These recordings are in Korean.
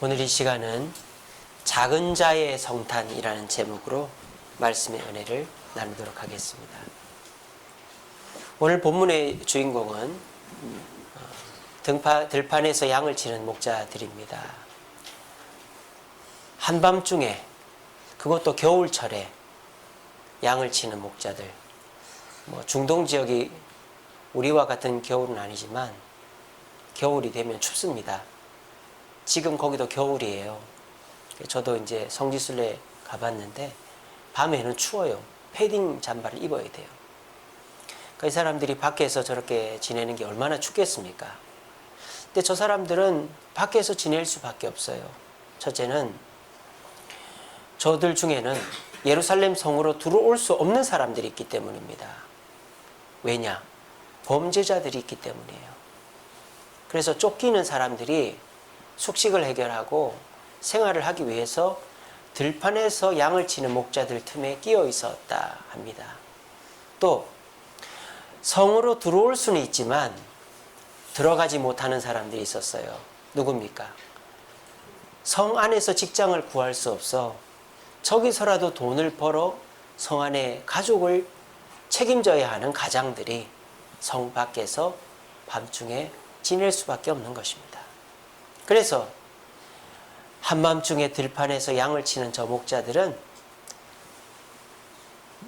오늘 이 시간은 작은 자의 성탄이라는 제목으로 말씀의 은혜를 나누도록 하겠습니다. 오늘 본문의 주인공은 들판에서 양을 치는 목자들입니다. 한밤중에, 그것도 겨울철에 양을 치는 목자들. 중동 지역이 우리와 같은 겨울은 아니지만 겨울이 되면 춥습니다. 지금 거기도 겨울이에요. 저도 이제 성지순례 가봤는데 밤에는 추워요. 패딩 잠바를 입어야 돼요. 이 사람들이 밖에서 저렇게 지내는 게 얼마나 춥겠습니까? 근데 저 사람들은 밖에서 지낼 수밖에 없어요. 첫째는 저들 중에는 예루살렘 성으로 들어올 수 없는 사람들이 있기 때문입니다. 왜냐? 범죄자들이 있기 때문이에요. 그래서 쫓기는 사람들이 숙식을 해결하고 생활을 하기 위해서 들판에서 양을 치는 목자들 틈에 끼어 있었다 합니다. 또 성으로 들어올 수는 있지만 들어가지 못하는 사람들이 있었어요. 누굽니까? 성 안에서 직장을 구할 수 없어 저기서라도 돈을 벌어 성 안에 가족을 책임져야 하는 가장들이 성 밖에서 밤중에 지낼 수밖에 없는 것입니다. 그래서 한밤중에 들판에서 양을 치는 저 목자들은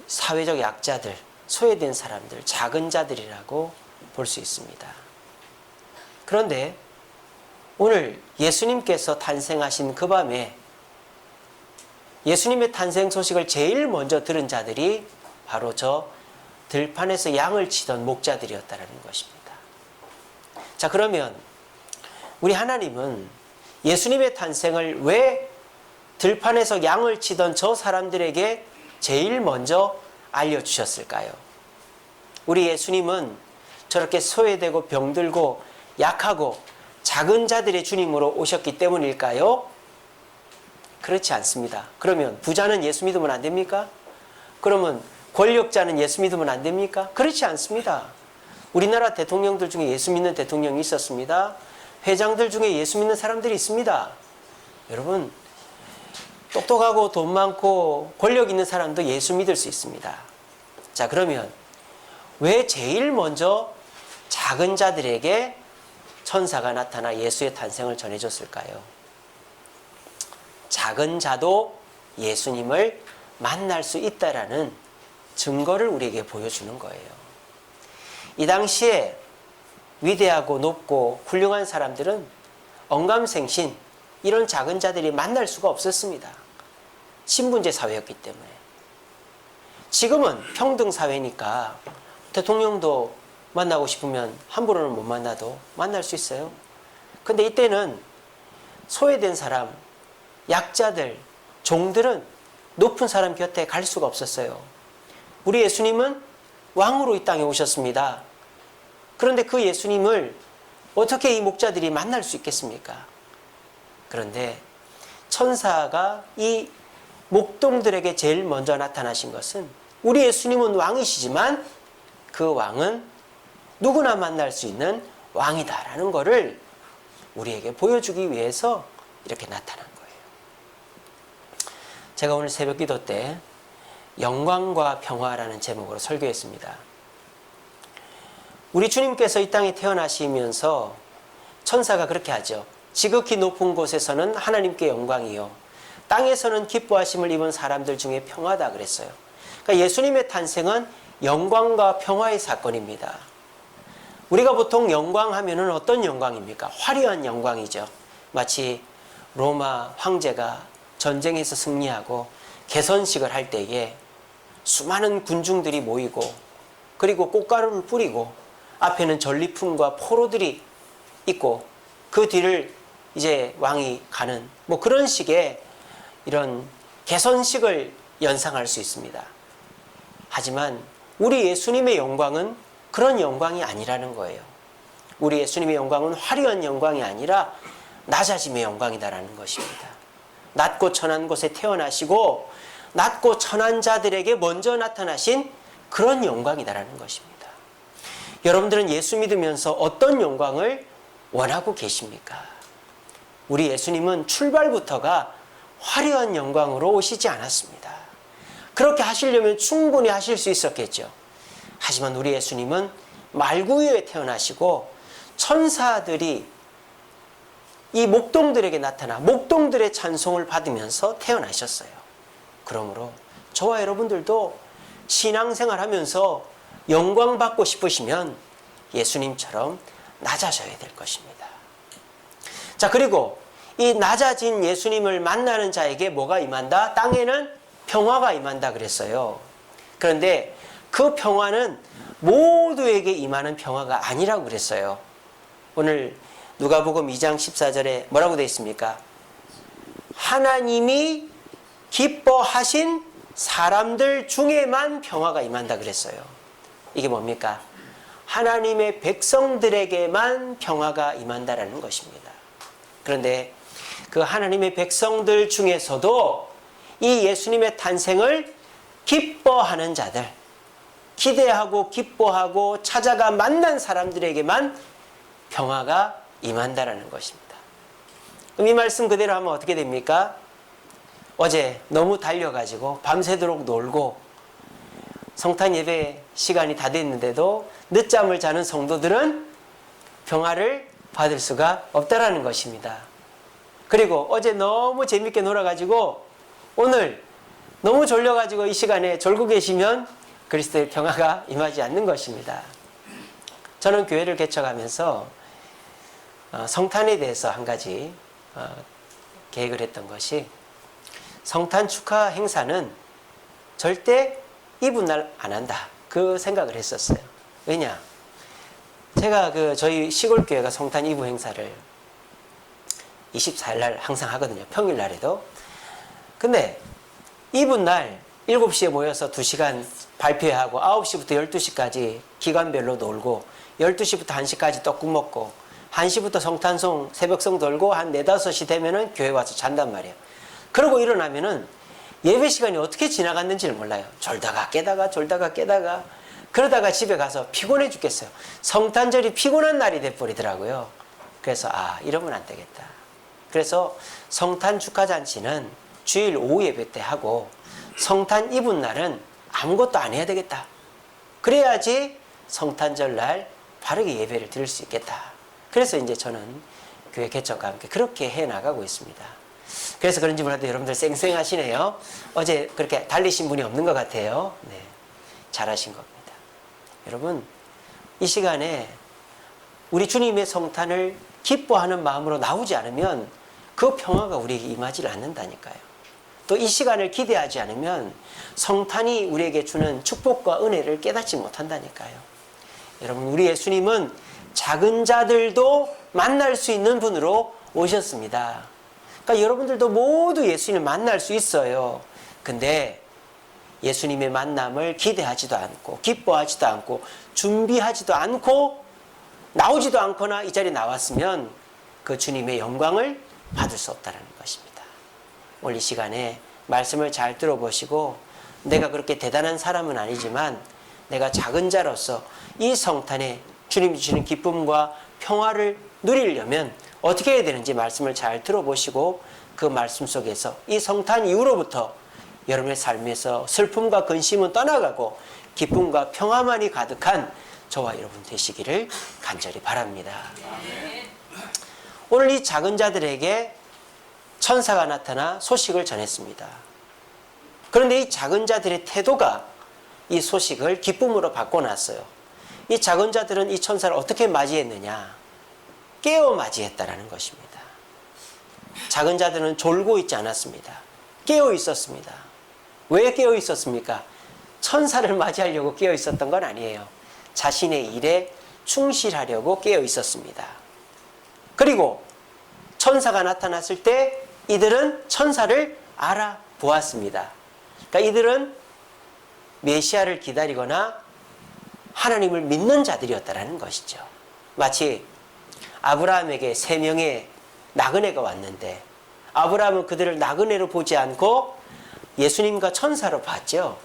사회적 약자들, 소외된 사람들, 작은 자들이라고 볼 수 있습니다. 그런데 오늘 예수님께서 탄생하신 그 밤에 예수님의 탄생 소식을 제일 먼저 들은 자들이 바로 저 들판에서 양을 치던 목자들이었다는 것입니다. 자, 그러면 우리 하나님은 예수님의 탄생을 왜 들판에서 양을 치던 저 사람들에게 제일 먼저 알려주셨을까요? 우리 예수님은 저렇게 소외되고 병들고 약하고 작은 자들의 주님으로 오셨기 때문일까요? 그렇지 않습니다. 그러면 부자는 예수 믿으면 안 됩니까? 그러면 권력자는 예수 믿으면 안 됩니까? 그렇지 않습니다. 우리나라 대통령들 중에 예수 믿는 대통령이 있었습니다. 회장들 중에 예수 믿는 사람들이 있습니다. 여러분, 똑똑하고 돈 많고 권력 있는 사람도 예수 믿을 수 있습니다. 자, 그러면 왜 제일 먼저 작은 자들에게 천사가 나타나 예수의 탄생을 전해줬을까요? 작은 자도 예수님을 만날 수 있다라는 증거를 우리에게 보여주는 거예요. 이 당시에 위대하고 높고 훌륭한 사람들은 언감생신, 이런 작은 자들이 만날 수가 없었습니다. 신분제 사회였기 때문에. 지금은 평등 사회니까 대통령도 만나고 싶으면 함부로는 못 만나도 만날 수 있어요. 근데 이때는 소외된 사람, 약자들, 종들은 높은 사람 곁에 갈 수가 없었어요. 우리 예수님은 왕으로 이 땅에 오셨습니다. 그런데 그 예수님을 어떻게 이 목자들이 만날 수 있겠습니까? 그런데 천사가 이 목동들에게 제일 먼저 나타나신 것은 우리 예수님은 왕이시지만 그 왕은 누구나 만날 수 있는 왕이다라는 것을 우리에게 보여주기 위해서 이렇게 나타난 거예요. 제가 오늘 새벽 기도 때 영광과 평화라는 제목으로 설교했습니다. 우리 주님께서 이 땅에 태어나시면서 천사가 그렇게 하죠. 지극히 높은 곳에서는 하나님께 영광이요, 땅에서는 기뻐하심을 입은 사람들 중에 평화다 그랬어요. 그러니까 예수님의 탄생은 영광과 평화의 사건입니다. 우리가 보통 영광 하면은 어떤 영광입니까? 화려한 영광이죠. 마치 로마 황제가 전쟁에서 승리하고 개선식을 할 때에 수많은 군중들이 모이고 그리고 꽃가루를 뿌리고 앞에는 전리품과 포로들이 있고 그 뒤를 이제 왕이 가는 그런 식의 이런 개선식을 연상할 수 있습니다. 하지만 우리 예수님의 영광은 그런 영광이 아니라는 거예요. 우리 예수님의 영광은 화려한 영광이 아니라 낮아짐의 영광이다라는 것입니다. 낮고 천한 곳에 태어나시고 낮고 천한 자들에게 먼저 나타나신 그런 영광이다라는 것입니다. 여러분들은 예수 믿으면서 어떤 영광을 원하고 계십니까? 우리 예수님은 출발부터가 화려한 영광으로 오시지 않았습니다. 그렇게 하시려면 충분히 하실 수 있었겠죠. 하지만 우리 예수님은 말구유에 태어나시고 천사들이 이 목동들에게 나타나 목동들의 찬송을 받으면서 태어나셨어요. 그러므로 저와 여러분들도 신앙생활 하면서 영광 받고 싶으시면 예수님처럼 낮아져야 될 것입니다. 자, 그리고 이 낮아진 예수님을 만나는 자에게 뭐가 임한다? 땅에는 평화가 임한다 그랬어요. 그런데 그 평화는 모두에게 임하는 평화가 아니라고 그랬어요. 오늘 누가복음 2장 14절에 뭐라고 되어 있습니까? 하나님이 기뻐하신 사람들 중에만 평화가 임한다 그랬어요. 이게 뭡니까? 하나님의 백성들에게만 평화가 임한다라는 것입니다. 그런데 그 하나님의 백성들 중에서도 이 예수님의 탄생을 기뻐하는 자들, 기대하고 기뻐하고 찾아가 만난 사람들에게만 평화가 임한다라는 것입니다. 그럼 이 말씀 그대로 하면 어떻게 됩니까? 어제 너무 달려가지고 밤새도록 놀고 성탄 예배 시간이 다 됐는데도 늦잠을 자는 성도들은 평화를 받을 수가 없다라는 것입니다. 그리고 어제 너무 재밌게 놀아가지고 오늘 너무 졸려가지고 이 시간에 졸고 계시면 그리스도의 평화가 임하지 않는 것입니다. 저는 교회를 개척하면서 성탄에 대해서 한 가지 계획을 했던 것이, 성탄 축하 행사는 절대 이분날 안 한다, 그 생각을 했었어요. 왜냐? 제가 저희 시골 교회가 성탄 이브 행사를 24일 날 항상 하거든요. 평일 날에도. 근데 이브날 7시에 모여서 2시간 발표하고 9시부터 12시까지 기간별로 놀고 12시부터 1시까지 떡국 먹고 1시부터 성탄송 새벽송 돌고 한 4, 5시 되면은 교회 와서 잔단 말이에요. 그러고 일어나면은 예배 시간이 어떻게 지나갔는지를 몰라요. 졸다가 깨다가 졸다가 깨다가 그러다가 집에 가서 피곤해 죽겠어요. 성탄절이 피곤한 날이 돼버리더라고요. 그래서 이러면 안 되겠다. 그래서 성탄 축하잔치는 주일 오후 예배 때 하고 성탄 이브 날은 아무것도 안 해야 되겠다. 그래야지 성탄절 날 바르게 예배를 드릴 수 있겠다. 그래서 이제 저는 교회 개척과 함께 그렇게 해 나가고 있습니다. 그래서 그런지 몰라도 여러분들 쌩쌩하시네요. 어제 그렇게 달리신 분이 없는 것 같아요. 네, 잘하신 겁니다. 여러분, 이 시간에 우리 주님의 성탄을 기뻐하는 마음으로 나오지 않으면 그 평화가 우리에게 임하지 않는다니까요. 또 이 시간을 기대하지 않으면 성탄이 우리에게 주는 축복과 은혜를 깨닫지 못한다니까요. 여러분, 우리 예수님은 작은 자들도 만날 수 있는 분으로 오셨습니다. 그러니까 여러분들도 모두 예수님을 만날 수 있어요. 근데 예수님의 만남을 기대하지도 않고 기뻐하지도 않고 준비하지도 않고 나오지도 않거나 이 자리에 나왔으면 그 주님의 영광을 받을 수 없다는 것입니다. 오늘 이 시간에 말씀을 잘 들어보시고, 내가 그렇게 대단한 사람은 아니지만 내가 작은 자로서 이 성탄에 주님이 주시는 기쁨과 평화를 누리려면 어떻게 해야 되는지 말씀을 잘 들어보시고, 그 말씀 속에서 이 성탄 이후로부터 여러분의 삶에서 슬픔과 근심은 떠나가고 기쁨과 평화만이 가득한 저와 여러분 되시기를 간절히 바랍니다. 오늘 이 작은 자들에게 천사가 나타나 소식을 전했습니다. 그런데 이 작은 자들의 태도가 이 소식을 기쁨으로 바꿔놨어요. 이 작은 자들은 이 천사를 어떻게 맞이했느냐? 깨어 맞이했다라는 것입니다. 작은 자들은 졸고 있지 않았습니다. 깨어 있었습니다. 왜 깨어 있었습니까? 천사를 맞이하려고 깨어 있었던 건 아니에요. 자신의 일에 충실하려고 깨어 있었습니다. 그리고 천사가 나타났을 때 이들은 천사를 알아보았습니다. 그러니까 이들은 메시아를 기다리거나 하나님을 믿는 자들이었다라는 것이죠. 마치 아브라함에게 3명의 나그네가 왔는데 아브라함은 그들을 나그네로 보지 않고 예수님과 천사로 봤죠.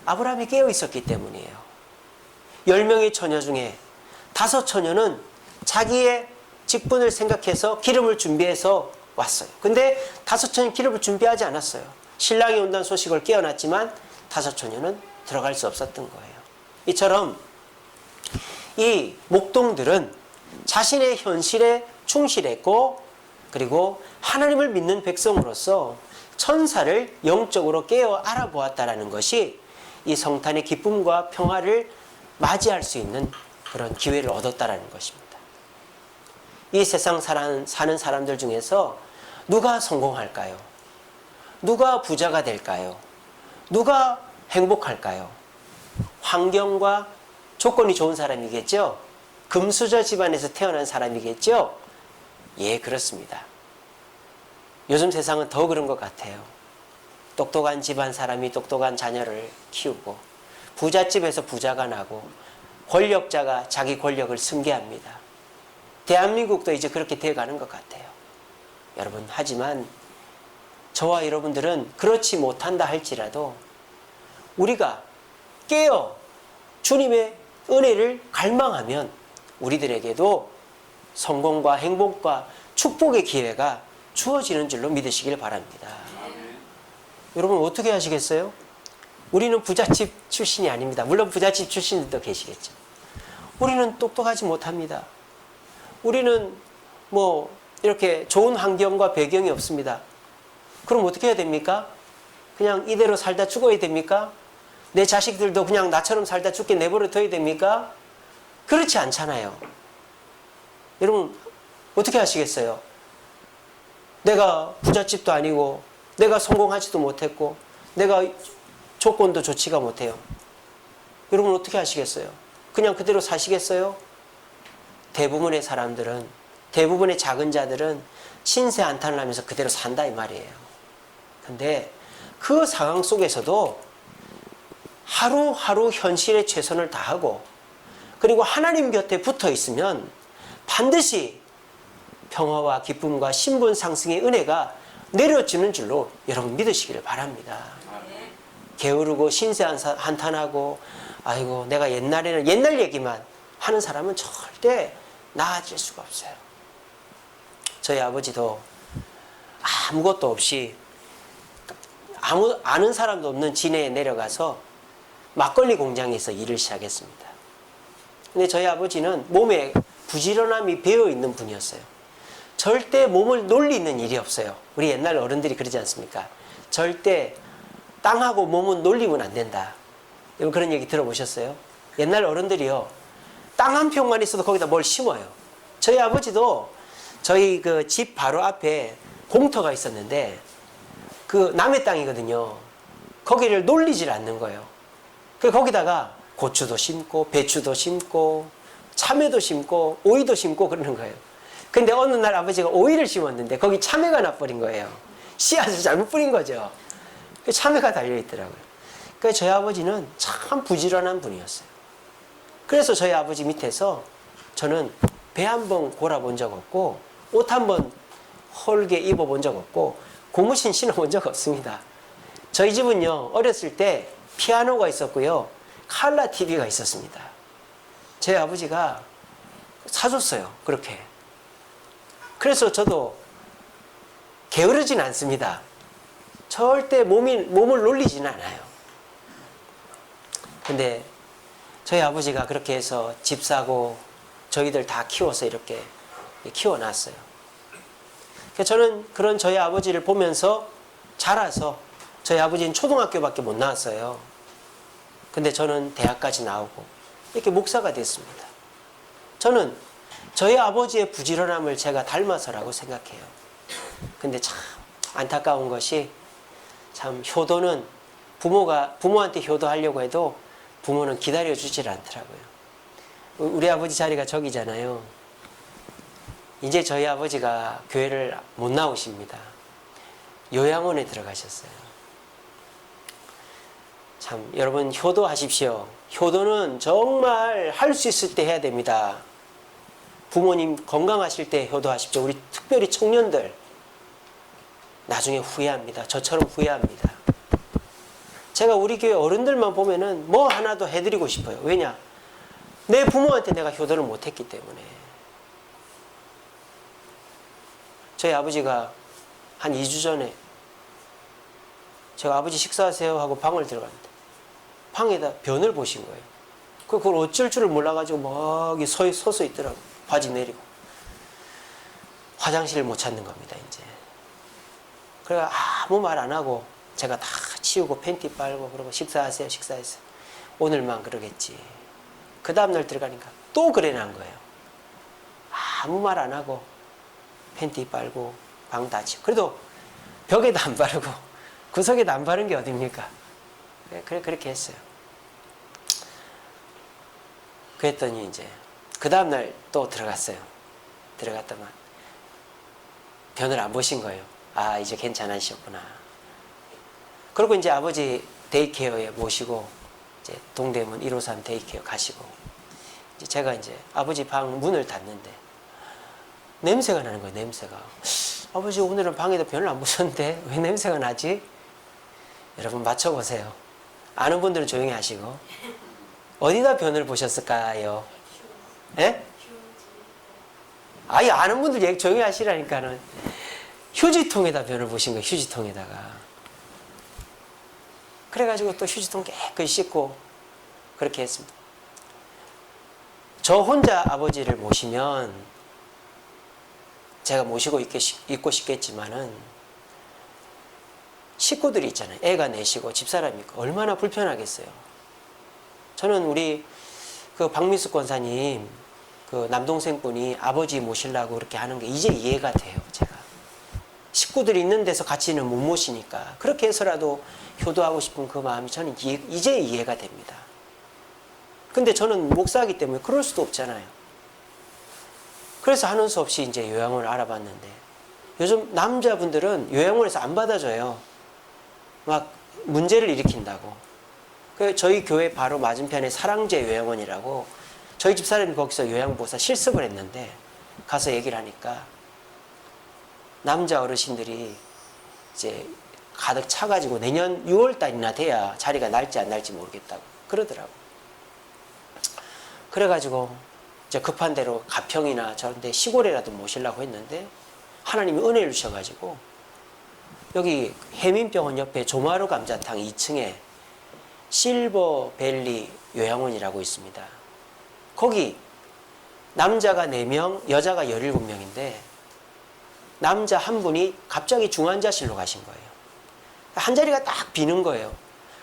아브라함이 깨어 있었기 때문이에요. 10명의 처녀 중에 5 처녀는 자기의 직분을 생각해서 기름을 준비해서 왔어요. 근데 다섯 처녀는 기름을 준비하지 않았어요. 신랑이 온다는 소식을 깨어났지만 다섯 처녀는 들어갈 수 없었던 거예요. 이처럼 이 목동들은 자신의 현실에 충실했고, 그리고 하나님을 믿는 백성으로서 천사를 영적으로 깨어 알아보았다라는 것이 이 성탄의 기쁨과 평화를 맞이할 수 있는 그런 기회를 얻었다라는 것입니다. 이 세상 사는 사람들 중에서 누가 성공할까요? 누가 부자가 될까요? 누가 행복할까요? 환경과 조건이 좋은 사람이겠죠? 금수저 집안에서 태어난 사람이겠죠? 예, 그렇습니다. 요즘 세상은 더 그런 것 같아요. 똑똑한 집안 사람이 똑똑한 자녀를 키우고, 부잣집에서 부자가 나고, 권력자가 자기 권력을 승계합니다. 대한민국도 이제 그렇게 되어가는 것 같아요. 여러분, 하지만 저와 여러분들은 그렇지 못한다 할지라도 우리가 깨어 주님의 은혜를 갈망하면 우리들에게도 성공과 행복과 축복의 기회가 주어지는 줄로 믿으시길 바랍니다. 여러분, 어떻게 하시겠어요? 우리는 부잣집 출신이 아닙니다. 물론 부잣집 출신들도 계시겠죠. 우리는 똑똑하지 못합니다. 우리는 이렇게 좋은 환경과 배경이 없습니다. 그럼 어떻게 해야 됩니까? 그냥 이대로 살다 죽어야 됩니까? 내 자식들도 그냥 나처럼 살다 죽게 내버려 둬야 됩니까? 그렇지 않잖아요. 여러분, 어떻게 하시겠어요? 내가 부잣집도 아니고, 내가 성공하지도 못했고, 내가 조건도 좋지가 못해요. 여러분, 어떻게 하시겠어요? 그냥 그대로 사시겠어요? 대부분의 사람들은, 대부분의 작은 자들은 신세 한탄을 하면서 그대로 산다 이 말이에요. 근데 그 상황 속에서도 하루하루 현실에 최선을 다하고, 그리고 하나님 곁에 붙어 있으면 반드시 평화와 기쁨과 신분 상승의 은혜가 내려지는 줄로 여러분 믿으시기를 바랍니다. 게으르고 신세 한탄하고, 아이고 내가 옛날에는 옛날 얘기만 하는 사람은 절대 나아질 수가 없어요. 저희 아버지도 아무것도 없이, 아는 사람도 없는 진해에 내려가서 막걸리 공장에서 일을 시작했습니다. 근데 저희 아버지는 몸에 부지런함이 배어있는 분이었어요. 절대 몸을 놀리는 일이 없어요. 우리 옛날 어른들이 그러지 않습니까? 절대 땅하고 몸은 놀리면 안 된다. 그런 얘기 들어보셨어요? 옛날 어른들이요, 땅 한 평만 있어도 거기다 뭘 심어요. 저희 아버지도 저희 그 집 바로 앞에 공터가 있었는데, 그 남의 땅이거든요. 거기를 놀리질 않는 거예요. 그래서 거기다가 고추도 심고, 배추도 심고, 참외도 심고, 오이도 심고 그러는 거예요. 근데 어느 날 아버지가 오이를 심었는데 거기 참외가 나버린 거예요. 씨앗을 잘못 뿌린 거죠. 참외가 달려있더라고요. 그러니까 저희 아버지는 참 부지런한 분이었어요. 그래서 저희 아버지 밑에서 저는 배 한 번 골아본 적 없고, 옷 한 번 헐게 입어본 적 없고, 고무신 신어본 적 없습니다. 저희 집은요, 어렸을 때 피아노가 있었고요, 칼라 TV가 있었습니다. 제 아버지가 사줬어요, 그렇게. 그래서 저도 게으르진 않습니다. 절대 몸을 놀리지는 않아요. 근데 저희 아버지가 그렇게 해서 집 사고 저희들 다 키워서 이렇게 키워놨어요. 저는 그런 저희 아버지를 보면서 자라서, 저희 아버지는 초등학교밖에 못 나왔어요. 근데 저는 대학까지 나오고 이렇게 목사가 됐습니다. 저는 저희 아버지의 부지런함을 제가 닮아서라고 생각해요. 근데 참 안타까운 것이, 참 효도는 부모한테 효도하려고 해도 부모는 기다려주질 않더라고요. 우리 아버지 자리가 저기잖아요. 이제 저희 아버지가 교회를 못 나오십니다. 요양원에 들어가셨어요. 참 여러분, 효도하십시오. 효도는 정말 할 수 있을 때 해야 됩니다. 부모님 건강하실 때 효도하십시오. 우리 특별히 청년들 나중에 후회합니다. 저처럼 후회합니다. 제가 우리 교회 어른들만 보면은 뭐 하나도 해드리고 싶어요. 왜냐? 내 부모한테 내가 효도를 못했기 때문에. 저희 아버지가 한 2주 전에 제가 아버지 식사하세요 하고 방을 들어갔는데 방에다 변을 보신 거예요. 그걸 어쩔 줄을 몰라가지고 막 서서 있더라고. 바지 내리고. 화장실을 못 찾는 겁니다, 이제. 그래가 아무 말 안 하고 제가 다 치우고 팬티 빨고 그러고 식사하세요, 식사했어요. 오늘만 그러겠지. 그 다음날 들어가니까 또 그래난 거예요. 아무 말 안 하고 팬티 빨고 방 다 치우고. 그래도 벽에도 안 바르고 구석에도 안 바른 게 어딥니까? 그렇게 했어요. 그랬더니 이제 그 다음날 또 들어갔어요. 들어갔더만 변을 안 보신 거예요. 아, 이제 괜찮으셨구나. 그리고 이제 아버지 데이케어에 모시고 이제 동대문 153 데이케어 가시고 이제 제가 이제 아버지 방 문을 닫는데 냄새가 나는 거예요. 냄새가. 아버지 오늘은 방에도 변을 안 보셨는데 왜 냄새가 나지? 여러분 맞춰보세요. 아는 분들은 조용히 하시고 어디다 변을 보셨을까요? 예? 아예 아는 분들 조용히 하시라니까는 휴지통에다 변을 보신 거예요. 휴지통에다가. 그래가지고 또 휴지통 깨끗이 씻고 그렇게 했습니다. 저 혼자 아버지를 모시면 제가 모시고 있고 싶겠지만은 식구들이 있잖아요. 애가 넷이고 집사람이 있고 얼마나 불편하겠어요. 저는 우리 그 박미숙 권사님 그 남동생분이 아버지 모시려고 그렇게 하는 게 이제 이해가 돼요. 제가 식구들이 있는 데서 같이는 못 모시니까 그렇게 해서라도 효도하고 싶은 그 마음이 저는 이제 이해가 됩니다. 근데 저는 목사이기 때문에 그럴 수도 없잖아요. 그래서 하는 수 없이 이제 요양원을 알아봤는데 요즘 남자분들은 요양원에서 안 받아줘요. 막 문제를 일으킨다고. 그 저희 교회 바로 맞은편에 사랑제 요양원이라고 저희 집사람이 거기서 요양보호사 실습을 했는데 가서 얘기를 하니까 남자 어르신들이 이제 가득 차가지고 내년 6월 달이나 돼야 자리가 날지 안 날지 모르겠다고 그러더라고. 그래가지고 이제 급한 대로 가평이나 저런데 시골에라도 모시려고 했는데 하나님이 은혜를 주셔가지고 여기 해민병원 옆에 조마루 감자탕 2층에 실버밸리 요양원이라고 있습니다. 거기 남자가 4명, 여자가 17명인데 남자 한 분이 갑자기 중환자실로 가신 거예요. 한 자리가 딱 비는 거예요.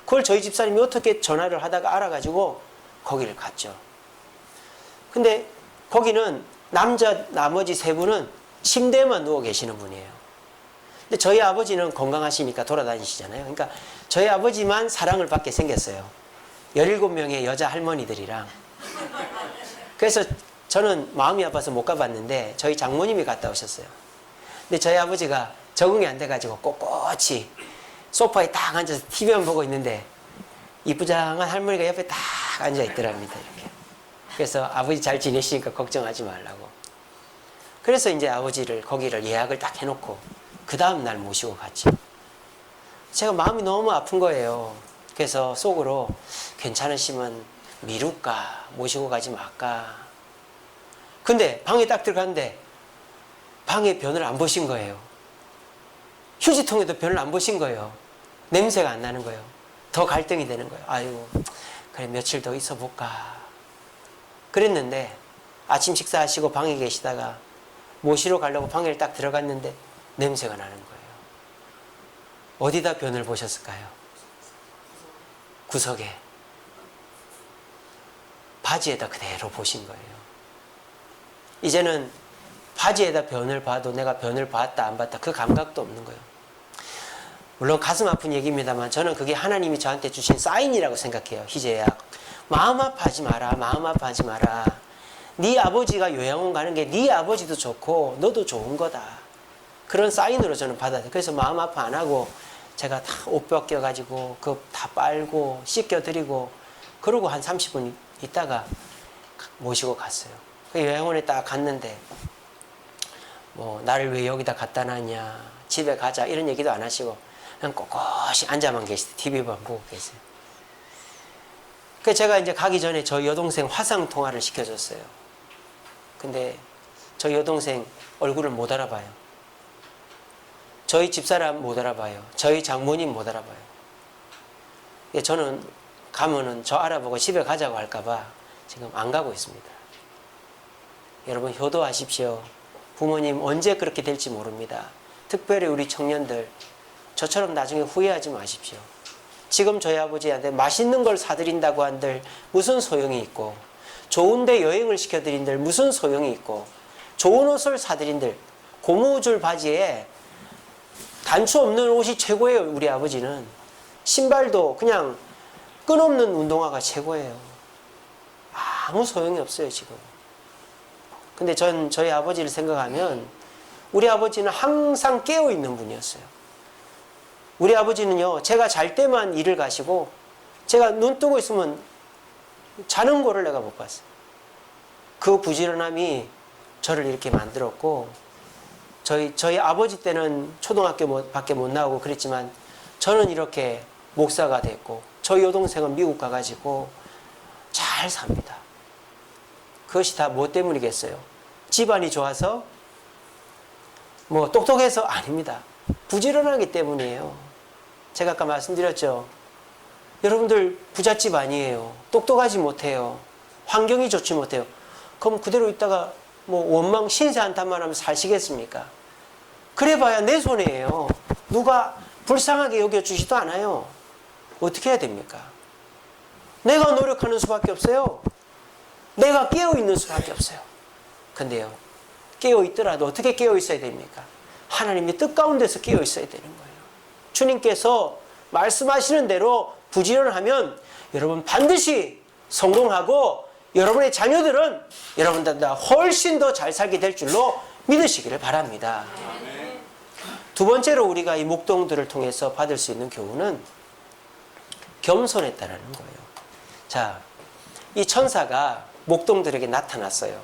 그걸 저희 집사님이 어떻게 전화를 하다가 알아가지고 거기를 갔죠. 근데 거기는 나머지 3분은 침대에만 누워 계시는 분이에요. 근데 저희 아버지는 건강하시니까 돌아다니시잖아요. 그러니까 저희 아버지만 사랑을 받게 생겼어요. 17명의 여자 할머니들이랑. 그래서 저는 마음이 아파서 못 가봤는데 저희 장모님이 갔다 오셨어요. 근데 저희 아버지가 적응이 안 돼가지고 꼿꼿이 소파에 딱 앉아서 TV만 보고 있는데 이쁘장한 할머니가 옆에 딱 앉아 있더랍니다. 이렇게. 그래서 아버지 잘 지내시니까 걱정하지 말라고. 그래서 이제 아버지를 거기를 예약을 딱 해놓고 그 다음 날 모시고 갔죠. 제가 마음이 너무 아픈 거예요. 그래서 속으로 괜찮으시면 미룰까 모시고 가지 말까. 근데 방에 딱 들어갔는데 방에 변을 안 보신 거예요. 휴지통에도 변을 안 보신 거예요. 냄새가 안 나는 거예요. 더 갈등이 되는 거예요. 아이고 그래 며칠 더 있어 볼까 그랬는데 아침 식사하시고 방에 계시다가 모시러 가려고 방에 딱 들어갔는데 냄새가 나는 거예요. 어디다 변을 보셨을까요? 구석에. 바지에다 그대로 보신 거예요. 이제는 바지에다 변을 봐도 내가 변을 봤다 안 봤다 그 감각도 없는 거예요. 물론 가슴 아픈 얘기입니다만 저는 그게 하나님이 저한테 주신 사인이라고 생각해요. 희재야 마음 아파하지 마라. 마음 아파하지 마라. 네 아버지가 요양원 가는 게 네 아버지도 좋고 너도 좋은 거다. 그런 사인으로 저는 받아들여요. 그래서 마음 아파 안 하고 제가 다 옷 벗겨가지고 그 다 빨고 씻겨드리고 그러고 한 30분 있다가 모시고 갔어요. 그 요양원에 딱 갔는데 뭐 나를 왜 여기다 갖다 놨냐 집에 가자 이런 얘기도 안 하시고 그냥 꼿꼿이 앉아만 계시대. TV만 보고 계세요. 그래서 제가 이제 가기 전에 저희 여동생 화상 통화를 시켜줬어요. 근데 저희 여동생 얼굴을 못 알아봐요. 저희 집사람 못 알아봐요. 저희 장모님 못 알아봐요. 저는 가면은 저 알아보고 집에 가자고 할까봐 지금 안 가고 있습니다. 여러분 효도하십시오. 부모님 언제 그렇게 될지 모릅니다. 특별히 우리 청년들 저처럼 나중에 후회하지 마십시오. 지금 저희 아버지한테 맛있는 걸 사드린다고 한들 무슨 소용이 있고, 좋은데 여행을 시켜드린들 무슨 소용이 있고, 좋은 옷을 사드린들 고무줄 바지에 단추 없는 옷이 최고예요. 우리 아버지는 신발도 그냥 끈없는 운동화가 최고예요. 아무 소용이 없어요 지금. 근데 전 저희 아버지를 생각하면 우리 아버지는 항상 깨어있는 분이었어요. 우리 아버지는요, 제가 잘 때만 일을 가시고 제가 눈 뜨고 있으면 자는 거를 내가 못 봤어요. 그 부지런함이 저를 이렇게 만들었고, 저희 아버지 때는 초등학교밖에 못 나오고 그랬지만 저는 이렇게 목사가 됐고, 저희 여동생은 미국 가가지고 잘 삽니다. 그것이 다 뭐 때문이겠어요? 집안이 좋아서? 뭐 똑똑해서? 아닙니다. 부지런하기 때문이에요. 제가 아까 말씀드렸죠. 여러분들 부잣집 아니에요. 똑똑하지 못해요. 환경이 좋지 못해요. 그럼 그대로 있다가 뭐 원망 신세 한탄만 하면 사시겠습니까? 그래봐야 내 손해예요. 누가 불쌍하게 여겨주지도 않아요. 어떻게 해야 됩니까? 내가 노력하는 수밖에 없어요. 내가 깨어있는 수밖에 없어요. 근데요, 깨어있더라도 어떻게 깨어있어야 됩니까? 하나님의 뜻 가운데서 깨어있어야 되는 거예요. 주님께서 말씀하시는 대로 부지런하면 여러분 반드시 성공하고, 여러분의 자녀들은 여러분들보다 훨씬 더 잘 살게 될 줄로 믿으시기를 바랍니다. 두 번째로 우리가 이 목동들을 통해서 받을 수 있는 교훈은 겸손했다라는 거예요. 자, 이 천사가 목동들에게 나타났어요.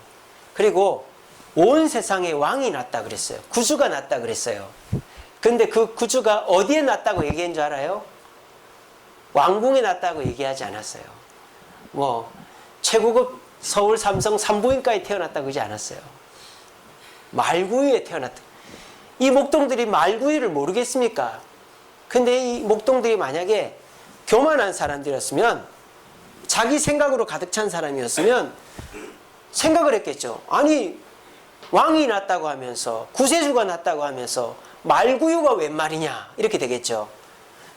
그리고 온 세상에 왕이 났다 그랬어요. 구주가 났다 그랬어요. 근데 그 구주가 어디에 났다고 얘기한 줄 알아요? 왕궁에 났다고 얘기하지 않았어요. 뭐 최고급 서울 삼성 산부인과에 태어났다고 그러지 않았어요. 말구유에 태어났다. 이 목동들이 말구유를 모르겠습니까? 근데 이 목동들이 만약에 교만한 사람들이었으면, 자기 생각으로 가득 찬 사람이었으면 생각을 했겠죠. 아니, 왕이 났다고 하면서, 구세주가 났다고 하면서 말구유가 웬 말이냐, 이렇게 되겠죠.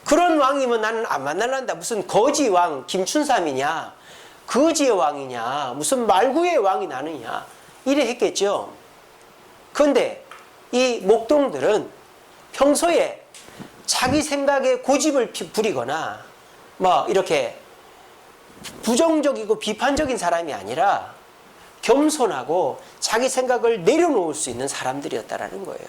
그런 왕이면 나는 안 만날란다. 무슨 거지 왕 김춘삼이냐, 거지의 왕이냐, 무슨 말구유의 왕이 나느냐, 이래 했겠죠. 그런데 이 목동들은 평소에 자기 생각에 고집을 부리거나 뭐 이렇게 부정적이고 비판적인 사람이 아니라 겸손하고 자기 생각을 내려놓을 수 있는 사람들이었다라는 거예요.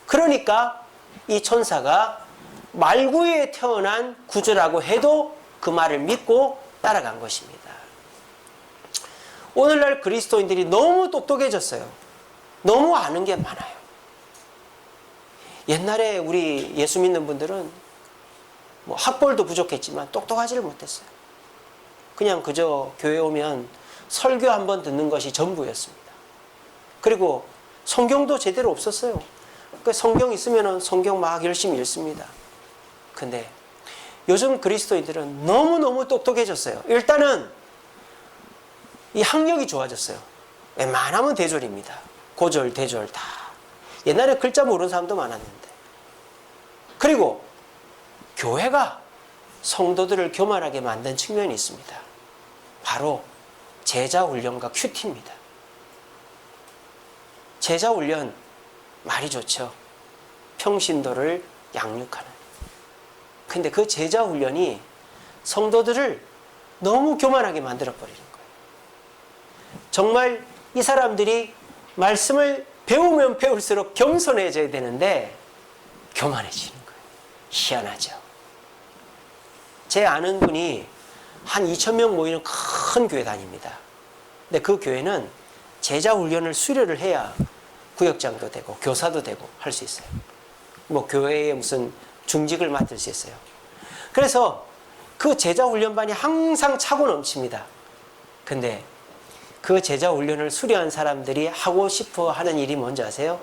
그러니까 이 천사가 말구유에 태어난 구주라고 해도 그 말을 믿고 따라간 것입니다. 오늘날 그리스도인들이 너무 똑똑해졌어요. 너무 아는 게 많아요. 옛날에 우리 예수 믿는 분들은 뭐 학벌도 부족했지만 똑똑하지를 못했어요. 그냥 그저 교회 오면 설교 한번 듣는 것이 전부였습니다. 그리고 성경도 제대로 없었어요. 그 성경 있으면 성경 막 열심히 읽습니다. 근데 요즘 그리스도인들은 너무너무 똑똑해졌어요. 일단은 이 학력이 좋아졌어요. 웬만하면 대졸입니다. 고졸, 대졸 다. 옛날에 글자 모르는 사람도 많았는데. 그리고 교회가 성도들을 교만하게 만든 측면이 있습니다. 바로 제자훈련과 큐티입니다. 제자훈련, 말이 좋죠. 평신도를 양육하는. 근데 그 제자훈련이 성도들을 너무 교만하게 만들어버리는 거예요. 정말 이 사람들이 말씀을 배우면 배울수록 겸손해져야 되는데 교만해지는 거예요. 희한하죠. 제 아는 분이 한 2,000명 모이는 큰 교회 다닙니다. 근데 그 교회는 제자훈련을 수료를 해야 구역장도 되고 교사도 되고 할 수 있어요. 뭐 교회에 무슨 중직을 맡을 수 있어요. 그래서 그 제자훈련반이 항상 차고 넘칩니다. 근데 그 제자훈련을 수료한 사람들이 하고 싶어 하는 일이 뭔지 아세요?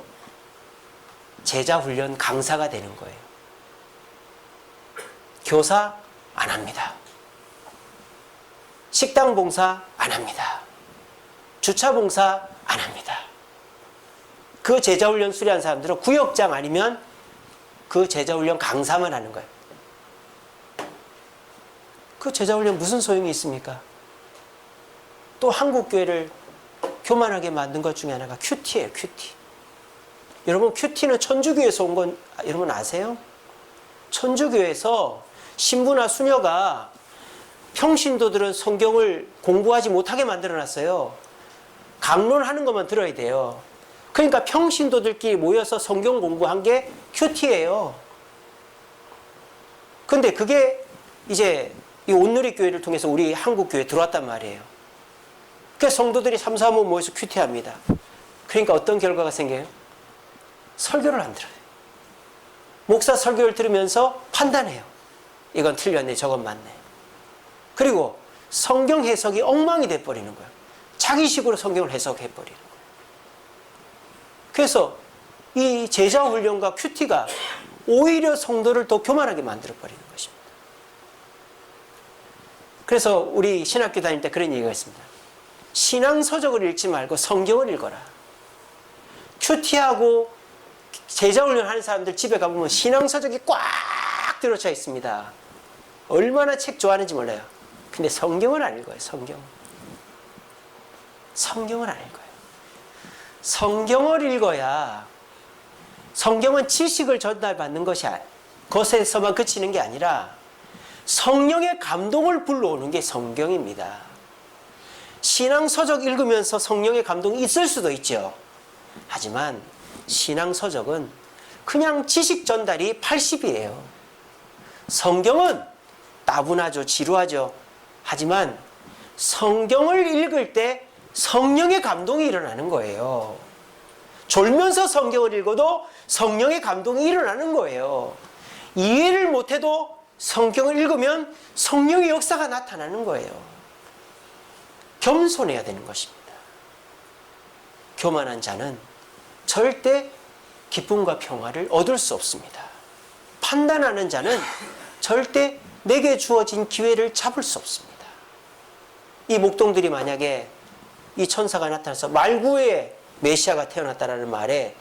제자 훈련 강사가 되는 거예요. 교사 안 합니다. 식당 봉사 안 합니다. 주차 봉사 안 합니다. 그 제자 훈련 수료한 사람들은 구역장 아니면 그 제자 훈련 강사만 하는 거예요. 그 제자 훈련 무슨 소용이 있습니까? 또 한국교회를 교만하게 만든 것 중에 하나가 큐티예요. 큐티. 여러분, 큐티는 천주교에서 온 건 여러분 아세요? 천주교에서 신부나 수녀가 평신도들은 성경을 공부하지 못하게 만들어놨어요. 강론하는 것만 들어야 돼요. 그러니까 평신도들끼리 모여서 성경 공부한 게 큐티예요. 근데 그게 이제 이 온누리교회를 통해서 우리 한국교회에 들어왔단 말이에요. 그래서 성도들이 3, 4모 모여서 큐티합니다. 그러니까 어떤 결과가 생겨요? 설교를 안 들어요. 목사 설교를 들으면서 판단해요. 이건 틀렸네, 저건 맞네. 그리고 성경 해석이 엉망이 돼버리는 거예요. 자기식으로 성경을 해석해버리는 거예요. 그래서 이 제자 훈련과 큐티가 오히려 성도를 더 교만하게 만들어버리는 것입니다. 그래서 우리 신학교 다닐 때 그런 얘기가 있습니다. 신앙서적을 읽지 말고 성경을 읽어라. 큐티하고 제자 훈련하는 사람들 집에 가보면 신앙서적이 꽉 들어차 있습니다. 얼마나 책 좋아하는지 몰라요. 근데 성경을 안 읽어요. 성경을 안 읽어요. 성경을 읽어야, 성경은 지식을 전달받는 것에서만 그치는 게 아니라 성령의 감동을 불러오는 게 성경입니다. 신앙서적 읽으면서 성령의 감동이 있을 수도 있죠. 하지만 신앙서적은 그냥 지식 전달이 80이에요. 성경은 따분하죠. 지루하죠. 하지만 성경을 읽을 때 성령의 감동이 일어나는 거예요. 졸면서 성경을 읽어도 성령의 감동이 일어나는 거예요. 이해를 못해도 성경을 읽으면 성령의 역사가 나타나는 거예요. 겸손해야 되는 것입니다. 교만한 자는 절대 기쁨과 평화를 얻을 수 없습니다. 판단하는 자는 절대 내게 주어진 기회를 잡을 수 없습니다. 이 목동들이 만약에 이 천사가 나타나서 말구에 메시아가 태어났다라는 말에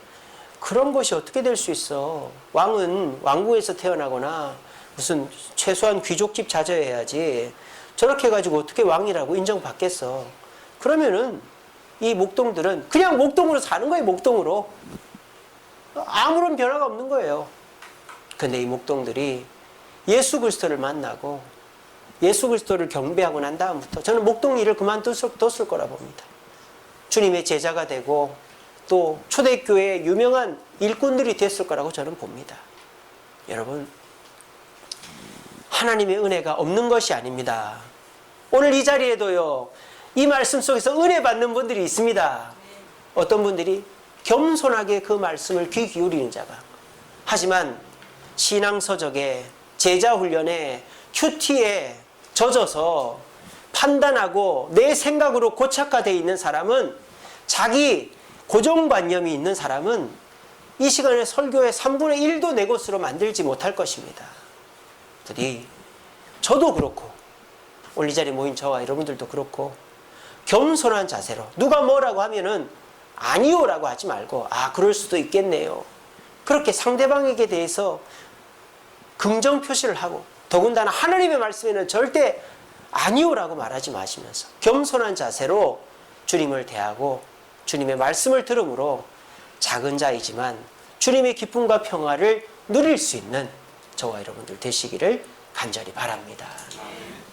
그런 것이 어떻게 될 수 있어? 왕은 왕궁에서 태어나거나 무슨 최소한 귀족집 자제해야지 저렇게 해가지고 어떻게 왕이라고 인정받겠어? 그러면은 이 목동들은 그냥 목동으로 사는 거예요. 목동으로. 아무런 변화가 없는 거예요. 근데 이 목동들이 예수 그리스도를 만나고 예수 그리스도를 경배하고 난 다음부터 저는 목동 일을 그만뒀을 거라 봅니다. 주님의 제자가 되고 또 초대교회의 유명한 일꾼들이 됐을 거라고 저는 봅니다. 여러분, 하나님의 은혜가 없는 것이 아닙니다. 오늘 이 자리에도요, 이 말씀 속에서 은혜 받는 분들이 있습니다. 어떤 분들이 겸손하게 그 말씀을 귀 기울이는 자가. 하지만 신앙서적에, 제자훈련에, 큐티에 젖어서 판단하고 내 생각으로 고착화되어 있는 사람은, 자기 고정관념이 있는 사람은 이 시간에 설교의 3분의 1도 내 것으로 만들지 못할 것입니다. 부디 저도 그렇고 오늘 이 자리에 모인 저와 여러분들도 그렇고 겸손한 자세로, 누가 뭐라고 하면은 아니요라고 하지 말고 그럴 수도 있겠네요. 그렇게 상대방에게 대해서 긍정 표시를 하고, 더군다나 하나님의 말씀에는 절대 아니요라고 말하지 마시면서 겸손한 자세로 주님을 대하고 주님의 말씀을 들음으로 작은 자이지만 주님의 기쁨과 평화를 누릴 수 있는 저와 여러분들 되시기를 간절히 바랍니다.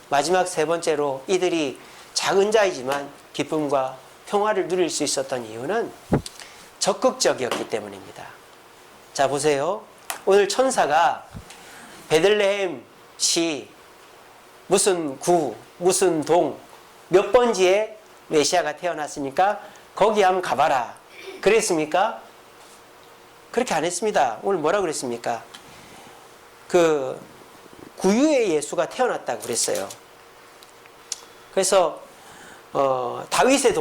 마지막 세 번째로 이들이 작은 자이지만 기쁨과 평화를 누릴 수 있었던 이유는 적극적이었기 때문입니다. 자, 보세요. 오늘 천사가 베들레헴 시 무슨 구, 무슨 동, 몇 번지에 메시아가 태어났으니까 거기 한번 가봐라 그랬습니까? 그렇게 안 했습니다. 오늘 뭐라 그랬습니까? 그 구유의 예수가 태어났다고 그랬어요. 그래서 다윗의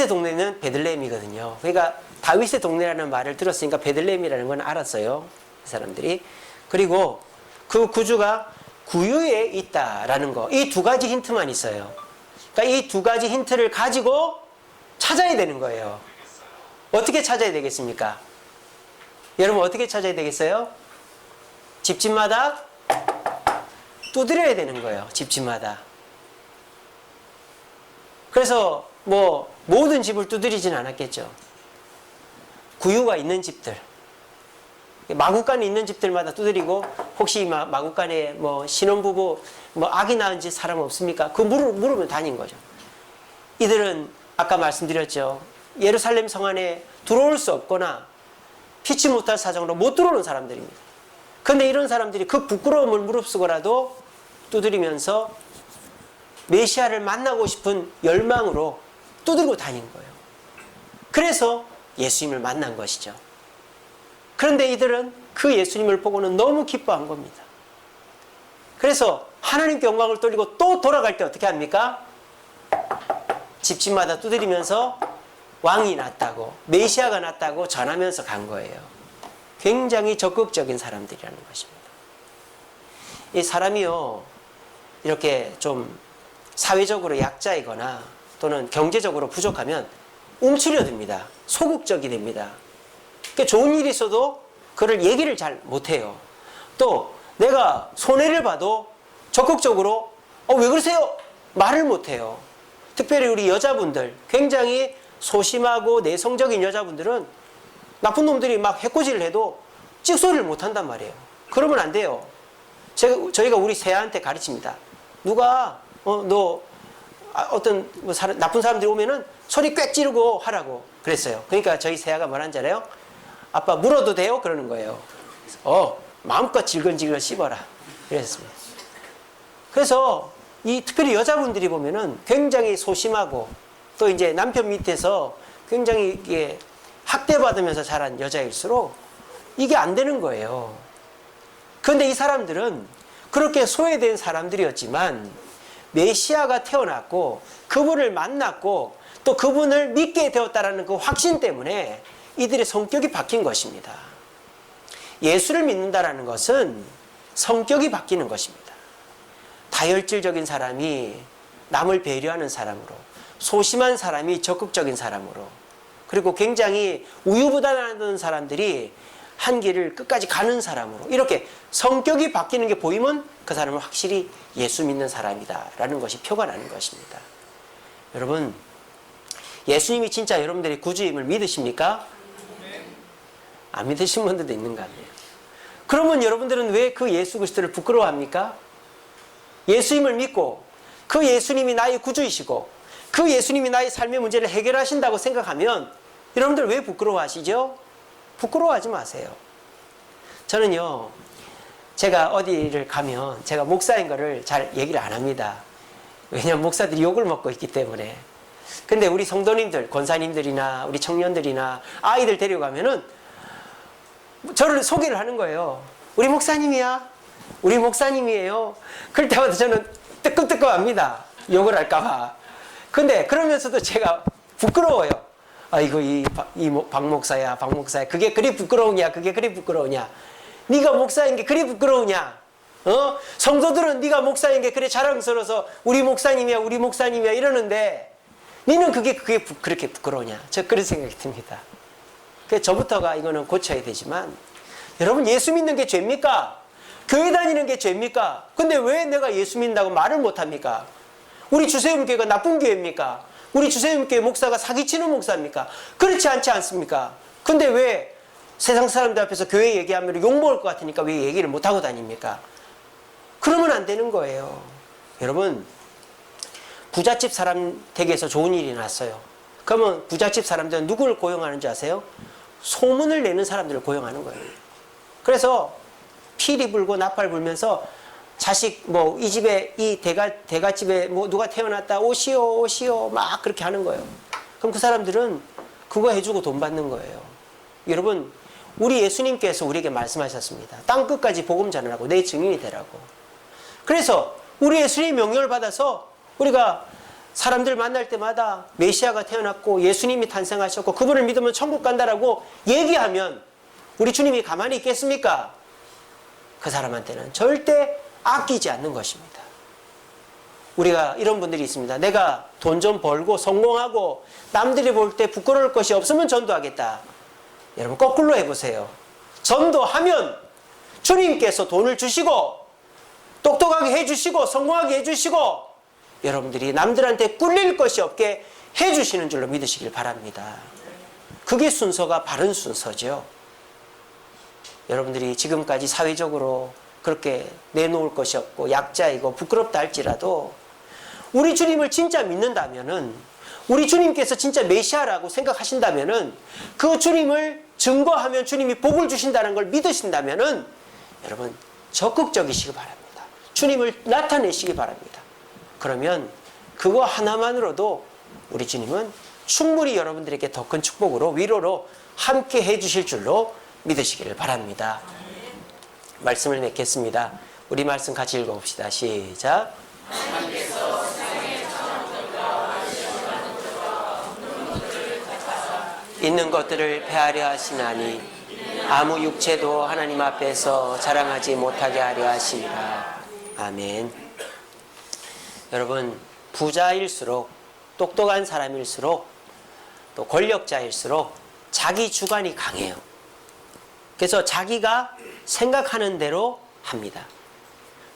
동네는 베들레헴이거든요. 그러니까 다윗의 동네라는 말을 들었으니까 베들레헴이라는 건 알았어요. 그 사람들이. 그리고 그 구주가 구유에 있다라는 거. 이 두 가지 힌트만 있어요. 그러니까 이 두 가지 힌트를 가지고 찾아야 되는 거예요. 어떻게 찾아야 되겠습니까? 여러분 어떻게 찾아야 되겠어요? 집집마다 두드려야 되는 거예요. 집집마다. 그래서 뭐 모든 집을 두드리진 않았겠죠. 구유가 있는 집들, 마구간에 있는 집들마다 두드리고, 혹시 마구간에 뭐 신혼부부 뭐 아기 낳은 집 사람 없습니까? 그 물으면 다닌 거죠. 이들은 아까 말씀드렸죠. 예루살렘 성 안에 들어올 수 없거나 피치 못할 사정으로 못 들어오는 사람들입니다. 그런데 이런 사람들이 그 부끄러움을 무릅쓰고라도 두드리면서 메시아를 만나고 싶은 열망으로 두드리고 다닌 거예요. 그래서 예수님을 만난 것이죠. 그런데 이들은 그 예수님을 보고는 너무 기뻐한 겁니다. 그래서 하나님께 영광을 돌리고 또 돌아갈 때 어떻게 합니까? 집집마다 두드리면서 왕이 났다고, 메시아가 났다고 전하면서 간 거예요. 굉장히 적극적인 사람들이라는 것입니다. 이 사람이요, 이렇게 좀 사회적으로 약자이거나 또는 경제적으로 부족하면 움츠려듭니다. 소극적이 됩니다. 그러니까 좋은 일이 있어도 그를 얘기를 잘 못해요. 또 내가 손해를 봐도 적극적으로 왜 그러세요? 말을 못해요. 특별히 우리 여자분들, 굉장히 소심하고 내성적인 여자분들은 나쁜 놈들이 막 해코지를 해도 찍소리를 못한단 말이에요. 그러면 안 돼요. 저희가 우리 새아한테 가르칩니다. 누가 어떤 나쁜 사람들이 오면은 소리 꽥 지르고 하라고 그랬어요. 그러니까 저희 새아가 뭐라는 줄 알아요? 아빠 물어도 돼요? 그러는 거예요. 마음껏 질근질근 씹어라. 그랬습니다. 그래서 이 특별히 여자분들이 보면은 굉장히 소심하고 또 이제 남편 밑에서 굉장히 이게 학대받으면서 자란 여자일수록 이게 안 되는 거예요. 그런데 이 사람들은 그렇게 소외된 사람들이었지만 메시아가 태어났고 그분을 만났고 또 그분을 믿게 되었다라는 그 확신 때문에 이들의 성격이 바뀐 것입니다. 예수를 믿는다라는 것은 성격이 바뀌는 것입니다. 다혈질적인 사람이 남을 배려하는 사람으로, 소심한 사람이 적극적인 사람으로, 그리고 굉장히 우유부단하던 사람들이 한 길을 끝까지 가는 사람으로, 이렇게 성격이 바뀌는 게 보이면 그 사람은 확실히 예수 믿는 사람이다 라는 것이 표가 나는 것입니다. 여러분, 예수님이 진짜 여러분들의 구주임을 믿으십니까? 안 믿으신 분들도 있는 거 아니에요. 그러면 여러분들은 왜 그 예수 그리스도를 부끄러워합니까? 예수님을 믿고 그 예수님이 나의 구주이시고 그 예수님이 나의 삶의 문제를 해결하신다고 생각하면 여러분들 왜 부끄러워하시죠? 부끄러워하지 마세요. 저는요, 제가 어디를 가면 제가 목사인 거를 잘 얘기를 안 합니다. 왜냐하면 목사들이 욕을 먹고 있기 때문에. 근데 우리 성도님들, 권사님들이나 우리 청년들이나 아이들 데려가면은 저를 소개를 하는 거예요. 우리 목사님이야. 우리 목사님이에요. 그럴 때마다 저는 뜨끔뜨끔합니다. 욕을 할까봐. 근데 그러면서도 제가 부끄러워요. 아이고 박 목사야, 박 목사야. 그게 그리 부끄러우냐? 그게 그리 부끄러우냐? 네가 목사인 게 그리 부끄러우냐? 성도들은 네가 목사인 게 그래 자랑스러워서 우리 목사님이야, 우리 목사님이야 이러는데 너는 그게 그렇게 부끄러우냐? 저 그런 생각이 듭니다. 그래서 저부터가 이거는 고쳐야 되지만, 여러분, 예수 믿는 게 죄입니까? 교회 다니는 게 죄입니까? 근데 왜 내가 예수 믿는다고 말을 못합니까? 우리 주세움교회가 나쁜 교회입니까? 우리 주세움교회 목사가 사기치는 목사입니까? 그렇지 않지 않습니까? 근데 왜 세상 사람들 앞에서 교회 얘기하면 욕먹을 것 같으니까 왜 얘기를 못하고 다닙니까? 그러면 안 되는 거예요. 여러분, 부잣집 사람 댁에서 좋은 일이 났어요. 그러면 부잣집 사람들은 누구를 고용하는 줄 아세요? 소문을 내는 사람들을 고용하는 거예요. 그래서 피리 불고 나팔 불면서 자식 이 집에 이 대가집에 누가 태어났다 오시오 오시오 막 그렇게 하는 거예요. 그럼 그 사람들은 그거 해주고 돈 받는 거예요. 여러분, 우리 예수님께서 우리에게 말씀하셨습니다. 땅 끝까지 복음 전하라고, 내 증인이 되라고. 그래서 우리 예수님의 명령을 받아서 우리가 사람들 만날 때마다 메시아가 태어났고 예수님이 탄생하셨고 그분을 믿으면 천국 간다라고 얘기하면 우리 주님이 가만히 있겠습니까? 그 사람한테는 절대 아끼지 않는 것입니다. 우리가 이런 분들이 있습니다. 내가 돈 좀 벌고 성공하고 남들이 볼 때 부끄러울 것이 없으면 전도하겠다. 여러분 거꾸로 해보세요. 전도하면 주님께서 돈을 주시고 똑똑하게 해주시고 성공하게 해주시고 여러분들이 남들한테 꿀릴 것이 없게 해주시는 줄로 믿으시길 바랍니다. 그게 순서가 바른 순서죠. 여러분들이 지금까지 사회적으로 그렇게 내놓을 것이 없고 약자이고 부끄럽다 할지라도 우리 주님을 진짜 믿는다면은 우리 주님께서 진짜 메시아라고 생각하신다면은 그 주님을 증거하면 주님이 복을 주신다는 걸 믿으신다면은 여러분 적극적이시기 바랍니다. 주님을 나타내시기 바랍니다. 그러면 그거 하나만으로도 우리 주님은 충분히 여러분들에게 더 큰 축복으로 위로로 함께 해주실 줄로 믿으시기를 바랍니다. 말씀을 맺겠습니다. 우리 말씀 같이 읽어봅시다. 시작. 있는 것들을 패하려 하시나니 아무 육체도 하나님 앞에서 자랑하지 못하게 하려 하시니라. 아멘. 여러분 부자일수록 똑똑한 사람일수록 또 권력자일수록 자기 주관이 강해요. 그래서 자기가 생각하는 대로 합니다.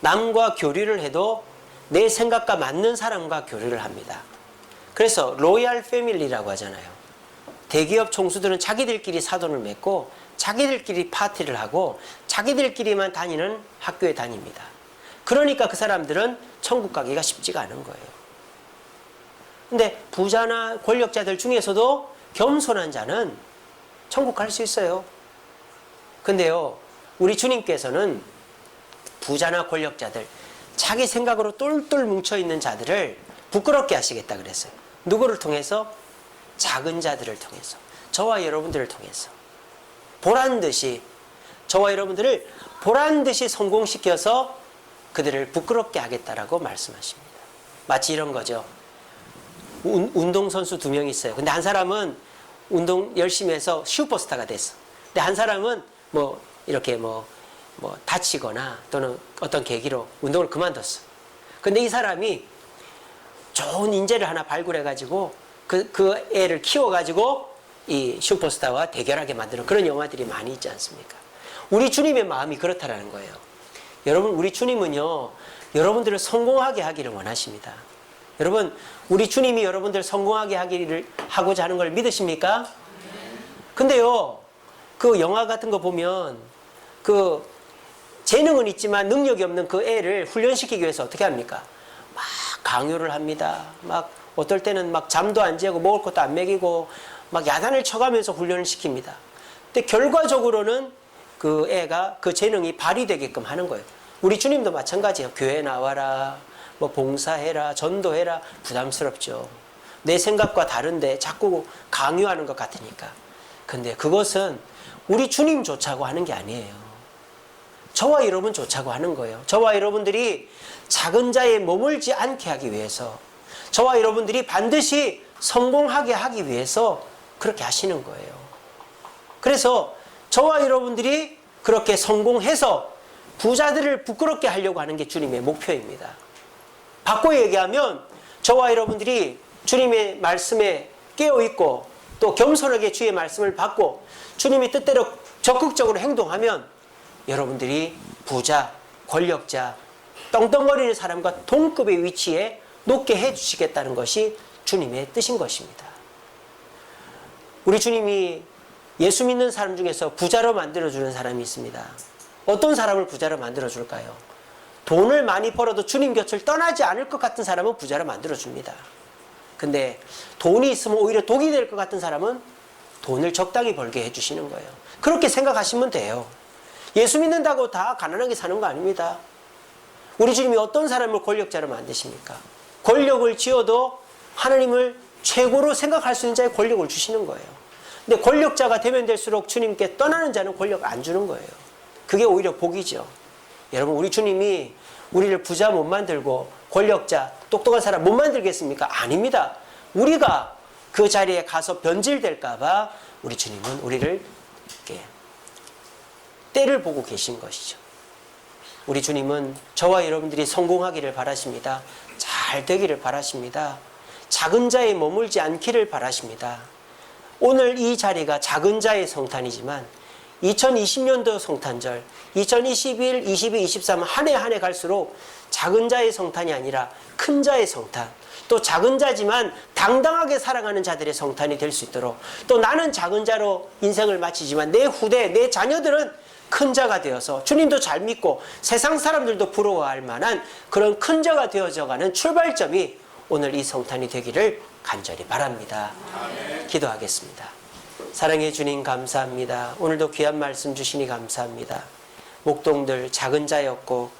남과 교류를 해도 내 생각과 맞는 사람과 교류를 합니다. 그래서 로얄 패밀리라고 하잖아요. 대기업 총수들은 자기들끼리 사돈을 맺고 자기들끼리 파티를 하고 자기들끼리만 다니는 학교에 다닙니다. 그러니까 그 사람들은 천국 가기가 쉽지가 않은 거예요. 근데 부자나 권력자들 중에서도 겸손한 자는 천국 갈 수 있어요. 근데요, 우리 주님께서는 부자나 권력자들, 자기 생각으로 똘똘 뭉쳐있는 자들을 부끄럽게 하시겠다 그랬어요. 누구를 통해서? 작은 자들을 통해서, 저와 여러분들을 통해서 보란듯이 저와 여러분들을 보란듯이 성공시켜서 그들을 부끄럽게 하겠다라고 말씀하십니다. 마치 이런 거죠. 운동선수 2명 있어요. 근데 한 사람은 운동 열심히 해서 슈퍼스타가 됐어. 근데 한 사람은 이렇게 다치거나 또는 어떤 계기로 운동을 그만뒀어. 근데 이 사람이 좋은 인재를 하나 발굴해가지고 그 애를 키워가지고 이 슈퍼스타와 대결하게 만드는 그런 영화들이 많이 있지 않습니까? 우리 주님의 마음이 그렇다라는 거예요. 여러분, 우리 주님은요, 여러분들을 성공하게 하기를 원하십니다. 여러분, 우리 주님이 여러분들 성공하게 하고자 하는 걸 믿으십니까? 근데요, 그 영화 같은 거 보면 그 재능은 있지만 능력이 없는 그 애를 훈련시키기 위해서 어떻게 합니까? 막 강요를 합니다. 막 어떨 때는 막 잠도 안 재고 먹을 것도 안 먹이고 막 야단을 쳐가면서 훈련을 시킵니다. 근데 결과적으로는 그 애가 그 재능이 발휘되게끔 하는 거예요. 우리 주님도 마찬가지예요. 교회 나와라, 봉사해라, 전도해라. 부담스럽죠. 내 생각과 다른데 자꾸 강요하는 것 같으니까. 근데 그것은 우리 주님 좋자고 하는 게 아니에요. 저와 여러분 좋자고 하는 거예요. 저와 여러분들이 작은 자에 머물지 않게 하기 위해서, 저와 여러분들이 반드시 성공하게 하기 위해서 그렇게 하시는 거예요. 그래서 저와 여러분들이 그렇게 성공해서 부자들을 부끄럽게 하려고 하는 게 주님의 목표입니다. 바꿔 얘기하면 저와 여러분들이 주님의 말씀에 깨어있고 또 겸손하게 주의 말씀을 받고 주님의 뜻대로 적극적으로 행동하면 여러분들이 부자, 권력자, 떵떵거리는 사람과 동급의 위치에 높게 해주시겠다는 것이 주님의 뜻인 것입니다. 우리 주님이 예수 믿는 사람 중에서 부자로 만들어주는 사람이 있습니다. 어떤 사람을 부자로 만들어줄까요? 돈을 많이 벌어도 주님 곁을 떠나지 않을 것 같은 사람은 부자로 만들어줍니다. 근데 돈이 있으면 오히려 독이 될 것 같은 사람은 돈을 적당히 벌게 해주시는 거예요. 그렇게 생각하시면 돼요. 예수 믿는다고 다 가난하게 사는 거 아닙니다. 우리 주님이 어떤 사람을 권력자로 만드십니까? 권력을 쥐어도 하나님을 최고로 생각할 수 있는 자에 권력을 주시는 거예요. 근데 권력자가 되면 될수록 주님께 떠나는 자는 권력 안 주는 거예요. 그게 오히려 복이죠. 여러분, 우리 주님이 우리를 부자 못 만들고 권력자, 똑똑한 사람 못 만들겠습니까? 아닙니다. 우리가 그 자리에 가서 변질될까봐 우리 주님은 우리를 이렇게 때를 보고 계신 것이죠. 우리 주님은 저와 여러분들이 성공하기를 바라십니다. 잘 되기를 바라십니다. 작은 자에 머물지 않기를 바라십니다. 오늘 이 자리가 작은 자의 성탄이지만 2020년도 성탄절, 2021, 22, 23 한 해 한 해 갈수록 작은 자의 성탄이 아니라 큰 자의 성탄, 또 작은 자지만 당당하게 살아가는 자들의 성탄이 될 수 있도록, 또 나는 작은 자로 인생을 마치지만 내 후대, 내 자녀들은 큰 자가 되어서 주님도 잘 믿고 세상 사람들도 부러워할 만한 그런 큰 자가 되어져가는 출발점이 오늘 이 성탄이 되기를 간절히 바랍니다. 아멘. 기도하겠습니다. 사랑해 주님 감사합니다. 오늘도 귀한 말씀 주시니 감사합니다. 목동들 작은 자였고